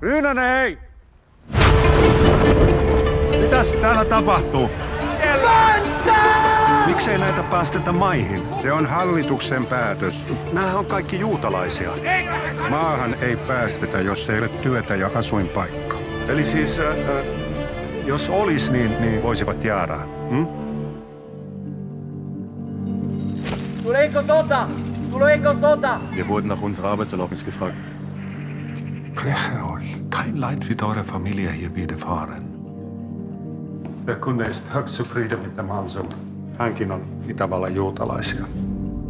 Ryynänen, hei! Mitäs täällä tapahtuu? Miksei näitä päästetä maihin? Se on hallituksen päätös. Nämähän on kaikki juutalaisia. Maahan ei päästetä, jos ei ole työtä ja asuinpaikka. Eli siis, jos olis, niin voisivat jäädä. Tuleeko sota? Tuleeko sota? Wir wurden nach unserer Arbeitserlaubnis gefragt. Breche euch. Kein Leid wird eure Familie hier widerfahren. Der Kunde ist högst zufrieden mit dem Hansu. Hänkin on Itävallan juutalaisia.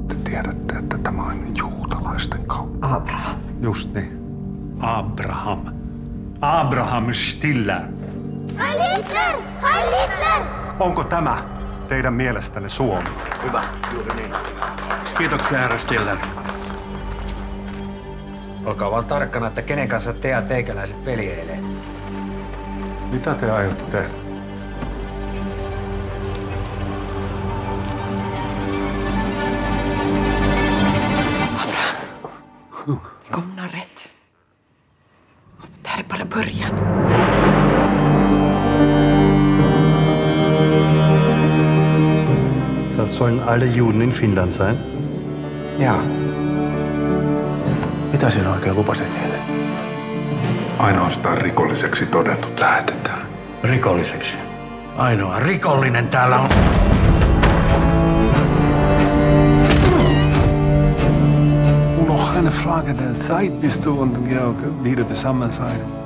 Te tiedätte, että tämä on juutalaisten kauppa. Abraham. Just niin. Abraham. Abraham Stiller. Heil Hitler! Heil Hitler! Onko tämä teidän mielestänne Suomi? Hyvä, juuri niin. Kiitoksia, herra Stiller. Olkaa vaan tarkkana, että kenen kanssa te ja teikäläiset peljeilee. Mitä te aiotte tehdä? Kom har rätt. Det här är bara början. Das sollen alle Juden in Finnland sein? Ja. Mitä sinä oikein lupasit niille? Ainoastaan rikolliseksi todetut lähetetään. Rikolliseksi. Ainoa rikollinen täällä on... Noch eine Frage der Zeit, bis du und Georg wieder beisammen seid.